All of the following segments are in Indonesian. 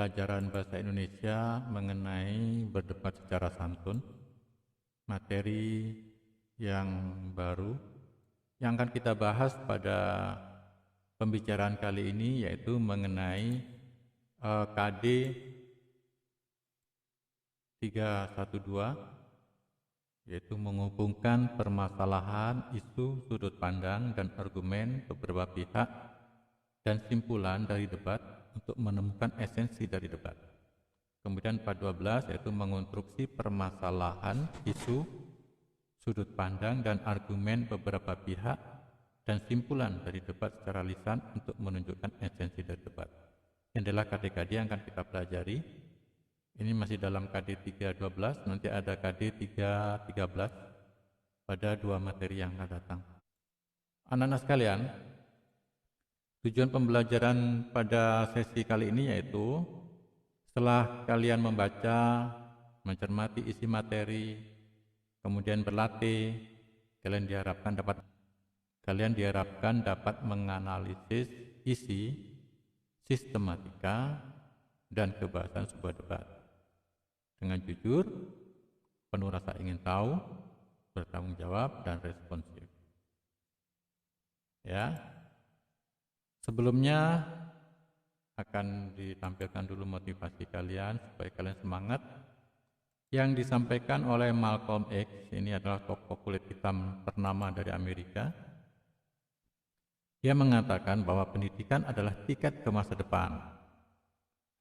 pelajaran bahasa Indonesia mengenai berdebat secara santun, materi yang baru yang akan kita bahas pada pembicaraan kali ini yaitu mengenai KD 312, yaitu menghubungkan permasalahan, isu, sudut pandang, dan argumen beberapa pihak dan simpulan dari debat untuk menemukan esensi dari debat. Kemudian part 12 yaitu mengonstruksi permasalahan, isu, sudut pandang, dan argumen beberapa pihak dan simpulan dari debat secara lisan untuk menunjukkan esensi dari debat. Ini adalah KD-KD yang akan kita pelajari. Ini masih dalam KD 312, nanti ada KD 313 pada 2 materi yang akan datang. Anak-anak sekalian, tujuan pembelajaran pada sesi kali ini yaitu setelah kalian membaca, mencermati isi materi, kemudian berlatih, kalian diharapkan dapat menganalisis isi, sistematika, dan kebahasan sebuah debat dengan jujur, penuh rasa ingin tahu, bertanggung jawab, dan responsif. Ya, sebelumnya akan ditampilkan dulu motivasi kalian supaya kalian semangat. Yang disampaikan oleh Malcolm X, ini adalah tokoh kulit hitam ternama dari Amerika. Dia mengatakan bahwa pendidikan adalah tiket ke masa depan.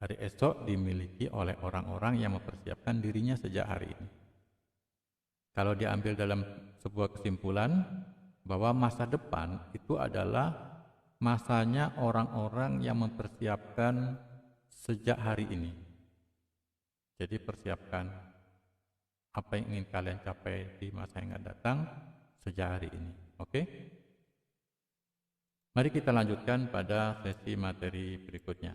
Hari esok dimiliki oleh orang-orang yang mempersiapkan dirinya sejak hari ini. Kalau diambil dalam sebuah kesimpulan bahwa masa depan itu adalah masanya orang-orang yang mempersiapkan sejak hari ini. Jadi persiapkan apa yang ingin kalian capai di masa yang akan datang sejak hari ini. Oke? Mari kita lanjutkan pada sesi materi berikutnya.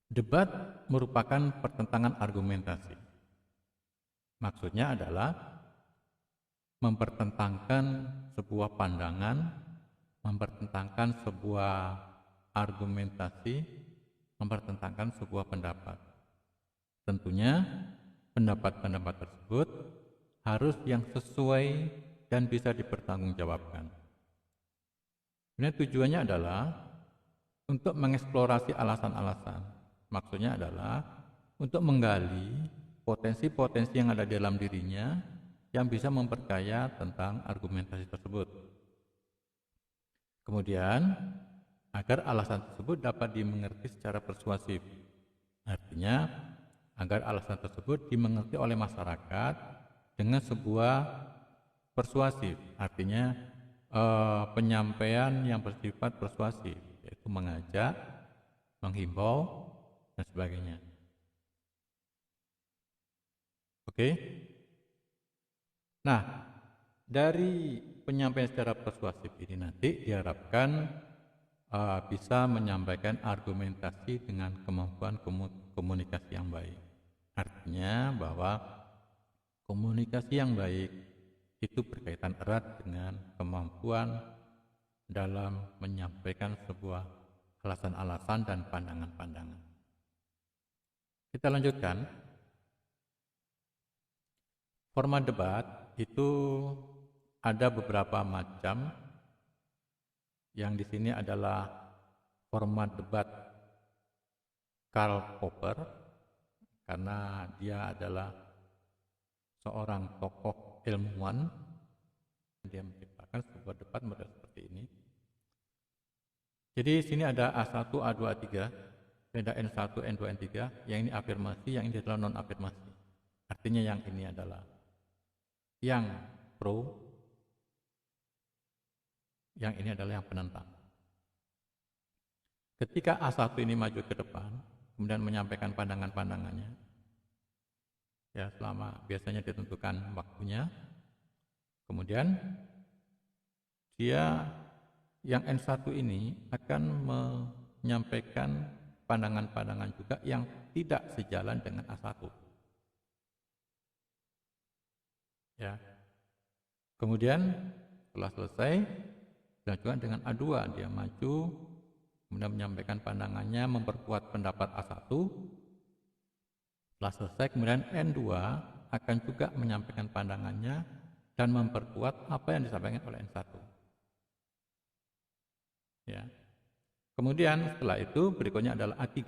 Debat merupakan pertentangan argumentasi. Maksudnya adalah mempertentangkan sebuah pandangan, mempertentangkan sebuah argumentasi, mempertentangkan sebuah pendapat. Tentunya pendapat-pendapat tersebut harus yang sesuai dan bisa dipertanggungjawabkan. Sebenarnya tujuannya adalah untuk mengeksplorasi alasan-alasan. Maksudnya adalah untuk menggali potensi-potensi yang ada di dalam dirinya yang bisa memperkaya tentang argumentasi tersebut. Kemudian, agar alasan tersebut dapat dimengerti secara persuasif. Artinya, agar alasan tersebut dimengerti oleh masyarakat dengan sebuah persuasif. Artinya, penyampaian yang bersifat persuasif, yaitu mengajak, menghimbau, dan sebagainya. Oke? Nah, dari penyampaian secara persuasif ini nanti diharapkan bisa menyampaikan argumentasi dengan kemampuan komunikasi yang baik. Artinya bahwa komunikasi yang baik itu berkaitan erat dengan kemampuan dalam menyampaikan sebuah alasan-alasan dan pandangan-pandangan. Kita lanjutkan. Format debat itu ada beberapa macam. Yang di sini adalah format debat Karl Popper, karena dia adalah seorang tokoh ilmuwan. Dia menciptakan sebuah debat model seperti ini. Jadi di sini ada A1, A2, A3, ada N1, N2, N3, yang ini afirmasi, yang ini adalah non-afirmasi. Artinya yang ini adalah yang pro, yang ini adalah yang penentang. Ketika A1 ini maju ke depan, kemudian menyampaikan pandangan-pandangannya, ya selama biasanya ditentukan waktunya, kemudian dia yang N1 ini akan menyampaikan pandangan-pandangan juga yang tidak sejalan dengan A1. Ya. Kemudian setelah selesai dilanjutkan dengan A2, dia maju kemudian menyampaikan pandangannya, memperkuat pendapat A1. Setelah selesai, kemudian N2 akan juga menyampaikan pandangannya dan memperkuat apa yang disampaikan oleh N1. Ya. Kemudian setelah itu berikutnya adalah A3.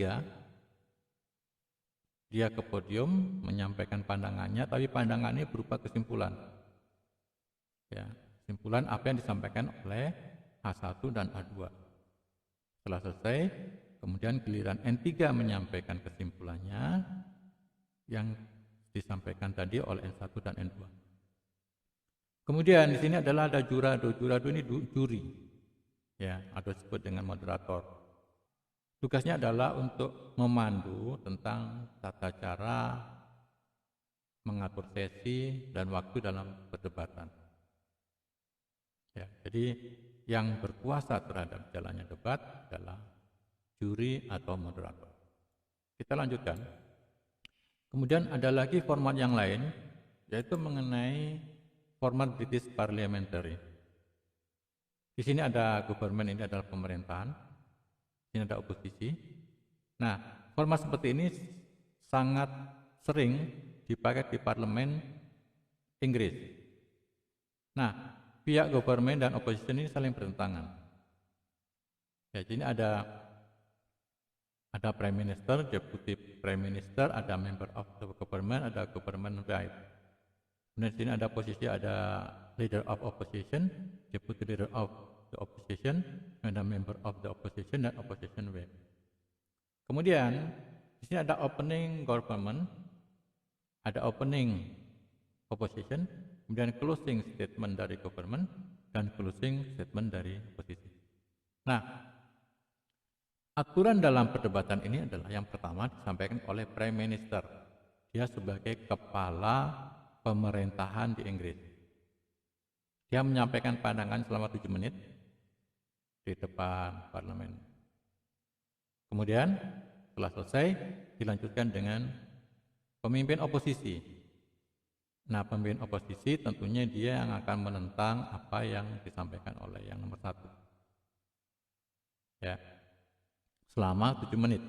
Dia ke podium menyampaikan pandangannya, tapi pandangannya berupa kesimpulan. Ya, kesimpulan apa yang disampaikan oleh A1 dan A2. Setelah selesai, kemudian giliran N3 menyampaikan kesimpulannya yang disampaikan tadi oleh N1 dan N2. Kemudian di sini adalah ada jurado. Jurado ini juri, ya, atau disebut dengan moderator. Tugasnya adalah untuk memandu tentang tata cara mengatur sesi dan waktu dalam perdebatan. Ya, jadi yang berkuasa terhadap jalannya debat adalah juri atau moderator. Kita lanjutkan. Kemudian ada lagi format yang lain, yaitu mengenai format British Parliamentary. Di sini ada government, ini adalah pemerintahan. Di sini ada oposisi. Nah, format seperti ini sangat sering dipakai di parlemen Inggris. Nah, pihak government dan opposition ini saling bertentangan. Ya, jadi ada Prime Minister, Deputy Prime Minister, ada Member of the Government, ada Government Right. Kemudian di sini ada posisi, ada Leader of Opposition, Deputy Leader of the Opposition, ada Member of the Opposition, dan Opposition Whip. Kemudian di sini ada Opening Government, ada Opening Opposition, kemudian Closing Statement dari Government, dan Closing Statement dari Opposition. Nah, aturan dalam perdebatan ini adalah yang pertama disampaikan oleh Prime Minister. Dia sebagai kepala pemerintahan di Inggris. Dia menyampaikan pandangan selama 7 menit di depan parlemen. Kemudian setelah selesai dilanjutkan dengan pemimpin oposisi. Nah, pemimpin oposisi tentunya dia yang akan menentang apa yang disampaikan oleh yang nomor 1. Ya, selama 7 menit.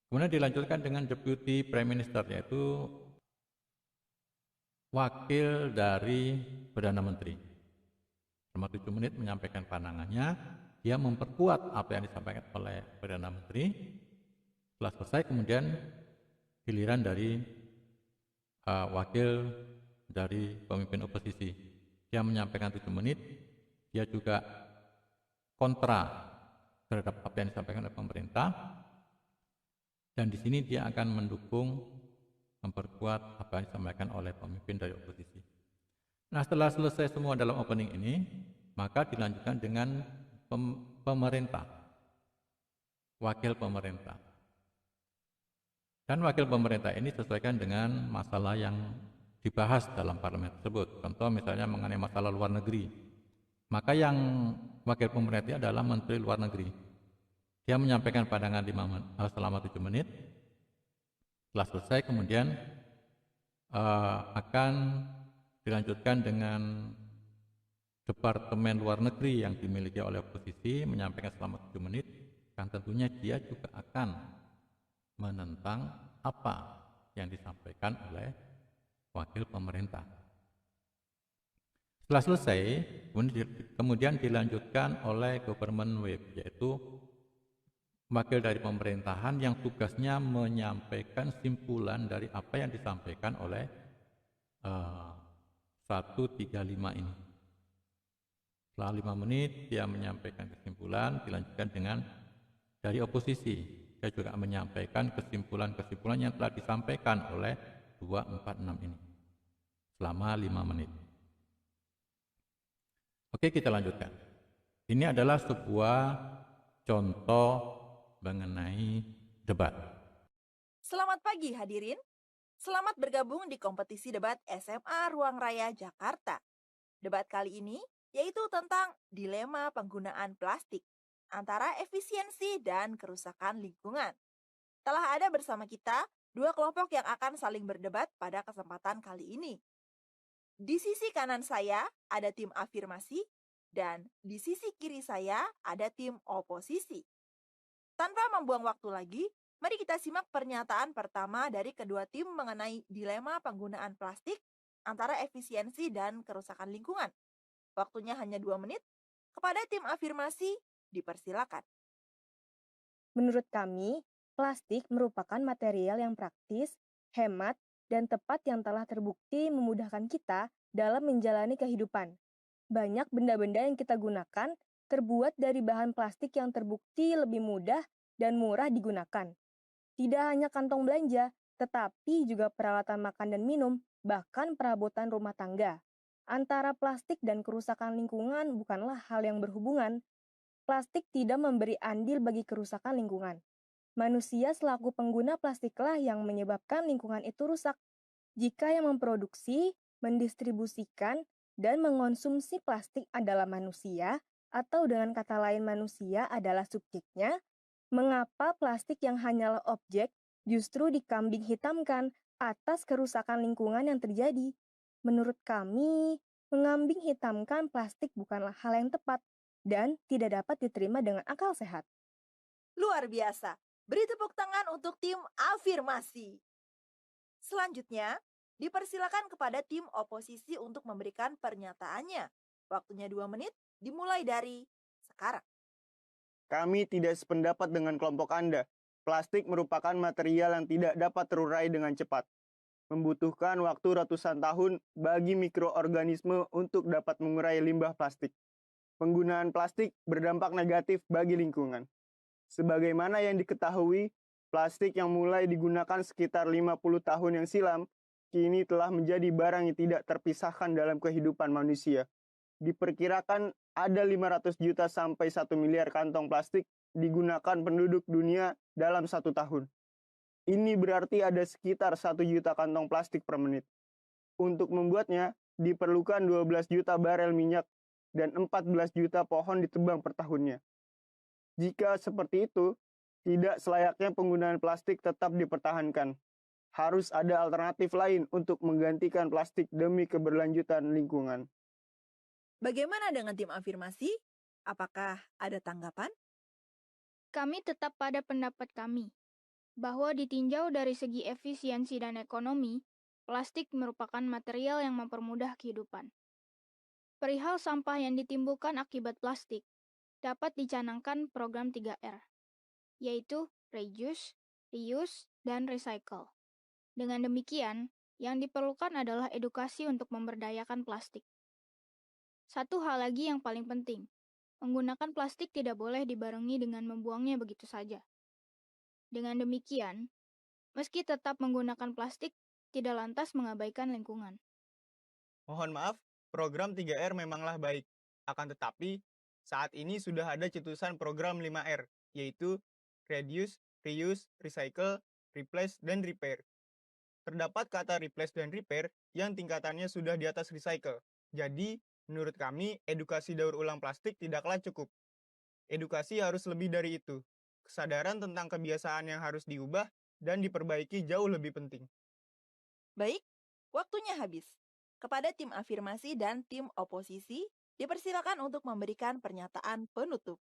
Kemudian dilanjutkan dengan Deputy Prime Minister, yaitu wakil dari Perdana Menteri. Selama 7 menit menyampaikan pandangannya, dia memperkuat apa yang disampaikan oleh Perdana Menteri. Setelah selesai kemudian giliran dari wakil dari pemimpin oposisi. Dia menyampaikan 7 menit, dia juga kontra terhadap apa yang disampaikan oleh pemerintah, dan di sini dia akan mendukung, memperkuat apa yang disampaikan oleh pemimpin dari oposisi. Nah, setelah selesai semua dalam opening ini, maka dilanjutkan dengan pemerintah, wakil pemerintah. Dan wakil pemerintah ini sesuaikan dengan masalah yang dibahas dalam parlemen tersebut. Contoh misalnya mengenai masalah luar negeri. Maka yang wakil pemerintah adalah Menteri Luar Negeri. Dia menyampaikan pandangan selama 7 menit. Setelah selesai kemudian akan dilanjutkan dengan Departemen Luar Negeri yang dimiliki oleh oposisi menyampaikan selama 7 menit. Dan tentunya dia juga akan menentang apa yang disampaikan oleh wakil pemerintah. Setelah selesai, kemudian dilanjutkan oleh Government Whip, yaitu wakil dari pemerintahan yang tugasnya menyampaikan simpulan dari apa yang disampaikan oleh 135 ini. Setelah 5 menit dia menyampaikan kesimpulan, dilanjutkan dengan dari oposisi. Dia juga menyampaikan kesimpulan-kesimpulan yang telah disampaikan oleh 246 ini selama 5 menit. Oke, kita lanjutkan. Ini adalah sebuah contoh mengenai debat. Selamat pagi hadirin. Selamat bergabung di kompetisi debat SMA Ruang Raya Jakarta. Debat kali ini yaitu tentang dilema penggunaan plastik antara efisiensi dan kerusakan lingkungan. Telah ada bersama kita 2 kelompok yang akan saling berdebat pada kesempatan kali ini. Di sisi kanan saya ada tim afirmasi Dan di sisi kiri saya ada tim oposisi. Tanpa membuang waktu lagi, mari kita simak pernyataan pertama dari kedua tim mengenai dilema penggunaan plastik antara efisiensi dan kerusakan lingkungan. Waktunya hanya 2 menit. Kepada tim afirmasi, dipersilakan. Menurut kami, plastik merupakan material yang praktis, hemat, dan tepat yang telah terbukti memudahkan kita dalam menjalani kehidupan. Banyak benda-benda yang kita gunakan terbuat dari bahan plastik yang terbukti lebih mudah dan murah digunakan. Tidak hanya kantong belanja, tetapi juga peralatan makan dan minum, bahkan perabotan rumah tangga. Antara plastik dan kerusakan lingkungan bukanlah hal yang berhubungan. Plastik tidak memberi andil bagi kerusakan lingkungan. Manusia selaku pengguna plastiklah yang menyebabkan lingkungan itu rusak. Jika yang memproduksi, mendistribusikan, dan mengonsumsi plastik adalah manusia, atau dengan kata lain manusia adalah subjeknya, mengapa plastik yang hanyalah objek justru dikambing hitamkan atas kerusakan lingkungan yang terjadi? Menurut kami, mengambing hitamkan plastik bukanlah hal yang tepat dan tidak dapat diterima dengan akal sehat. Luar biasa. Beri tepuk tangan untuk tim afirmasi. Selanjutnya, dipersilakan kepada tim oposisi untuk memberikan pernyataannya. Waktunya 2 menit, dimulai dari sekarang. Kami tidak sependapat dengan kelompok Anda. Plastik merupakan material yang tidak dapat terurai dengan cepat. Membutuhkan waktu ratusan tahun bagi mikroorganisme untuk dapat mengurai limbah plastik. Penggunaan plastik berdampak negatif bagi lingkungan. Sebagaimana yang diketahui, plastik yang mulai digunakan sekitar 50 tahun yang silam, kini telah menjadi barang yang tidak terpisahkan dalam kehidupan manusia. Diperkirakan ada 500 juta sampai 1 miliar kantong plastik digunakan penduduk dunia dalam 1 tahun. Ini berarti ada sekitar 1 juta kantong plastik per menit. Untuk membuatnya, diperlukan 12 juta barel minyak dan 14 juta pohon ditebang per tahunnya. Jika seperti itu, tidak selayaknya penggunaan plastik tetap dipertahankan. Harus ada alternatif lain untuk menggantikan plastik demi keberlanjutan lingkungan. Bagaimana dengan tim afirmasi? Apakah ada tanggapan? Kami tetap pada pendapat kami, bahwa ditinjau dari segi efisiensi dan ekonomi, plastik merupakan material yang mempermudah kehidupan. Perihal sampah yang ditimbulkan akibat plastik, dapat dicanangkan program 3R, yaitu reduce, reuse, dan recycle. Dengan demikian, yang diperlukan adalah edukasi untuk memberdayakan plastik. Satu hal lagi yang paling penting, menggunakan plastik tidak boleh dibarengi dengan membuangnya begitu saja. Dengan demikian, meski tetap menggunakan plastik, tidak lantas mengabaikan lingkungan. Mohon maaf, program 3R memanglah baik. Akan tetapi, saat ini sudah ada cetusan program 5R, yaitu Reduce, Reuse, Recycle, Replace, dan Repair. Terdapat kata replace dan repair yang tingkatannya sudah di atas recycle. Jadi, menurut kami, edukasi daur ulang plastik tidaklah cukup. Edukasi harus lebih dari itu. Kesadaran tentang kebiasaan yang harus diubah dan diperbaiki jauh lebih penting. Baik, waktunya habis. Kepada tim afirmasi dan tim oposisi, dipersilakan untuk memberikan pernyataan penutup.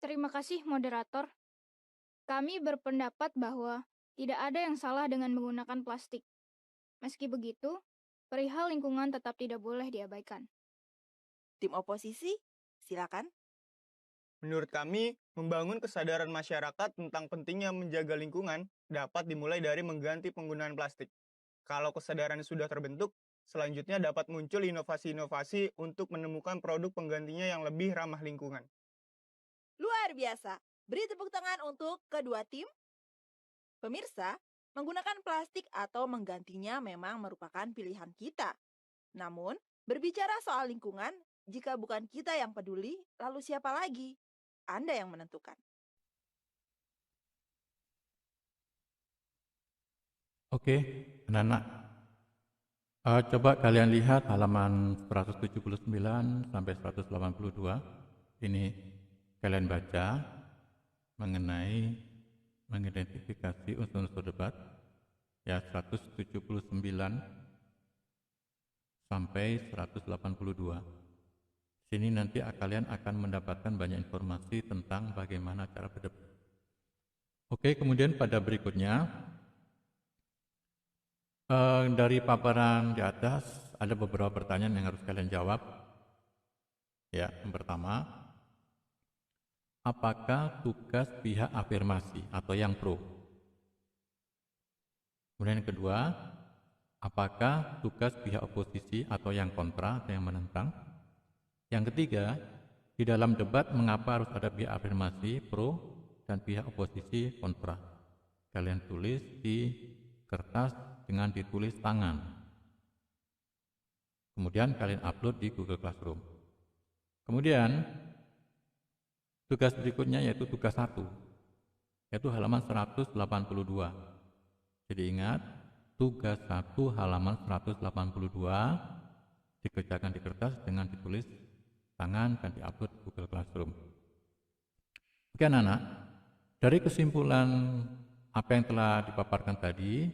Terima kasih, moderator. Kami berpendapat bahwa tidak ada yang salah dengan menggunakan plastik. Meski begitu, perihal lingkungan tetap tidak boleh diabaikan. Tim oposisi, silakan. Menurut kami, membangun kesadaran masyarakat tentang pentingnya menjaga lingkungan dapat dimulai dari mengganti penggunaan plastik. Kalau kesadaran sudah terbentuk, selanjutnya dapat muncul inovasi-inovasi untuk menemukan produk penggantinya yang lebih ramah lingkungan. Luar biasa. Beri tepuk tangan untuk kedua tim. Pemirsa, menggunakan plastik atau menggantinya memang merupakan pilihan kita. Namun, berbicara soal lingkungan, jika bukan kita yang peduli, lalu siapa lagi? Anda yang menentukan. Oke, anak-anak. Coba kalian lihat halaman 179 sampai 182. Ini kalian baca mengenai mengidentifikasi unsur-unsur debat. Ya, 179 sampai 182. Sini nanti kalian akan mendapatkan banyak informasi tentang bagaimana cara berdebat. Oke, kemudian pada berikutnya, dari paparan di atas ada beberapa pertanyaan yang harus kalian jawab. Ya, yang pertama, apakah tugas pihak afirmasi atau yang pro? Kemudian yang kedua, apakah tugas pihak oposisi atau yang kontra atau yang menentang? Yang ketiga, di dalam debat mengapa harus ada pihak afirmasi pro dan pihak oposisi kontra? Kalian tulis di kertas dengan ditulis tangan. Kemudian kalian upload di Google Classroom. Kemudian tugas berikutnya yaitu tugas 1, yaitu halaman 182. Jadi ingat, tugas 1 halaman 182 dikerjakan di kertas dengan ditulis tangan dan diupload di Google Classroom. Oke anak-anak, dari kesimpulan apa yang telah dipaparkan tadi,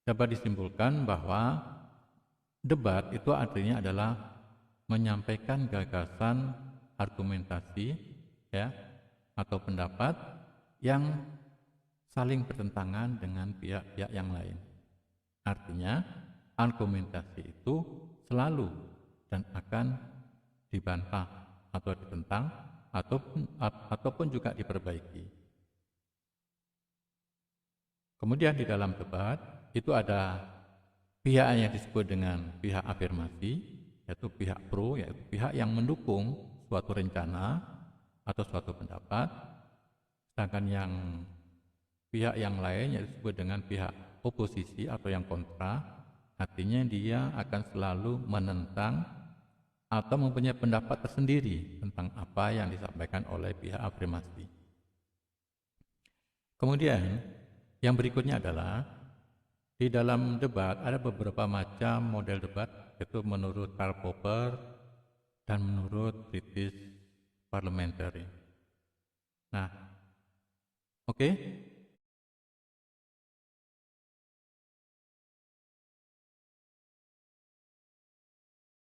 dapat disimpulkan bahwa debat itu artinya adalah menyampaikan gagasan, argumentasi, ya, atau pendapat yang saling bertentangan dengan pihak-pihak yang lain. Artinya, argumentasi itu selalu dan akan dibantah atau ditentang ataupun juga diperbaiki. Kemudian di dalam debat itu ada pihak yang disebut dengan pihak afirmasi, yaitu pihak pro, yaitu pihak yang mendukung suatu rencana atau suatu pendapat, sedangkan yang pihak yang lain yang disebut dengan pihak oposisi atau yang kontra, artinya dia akan selalu menentang atau mempunyai pendapat tersendiri tentang apa yang disampaikan oleh pihak afirmasi. Kemudian yang berikutnya adalah di dalam debat ada beberapa macam model debat, yaitu menurut Karl Popper dan menurut British Parliamentary. Nah, oke.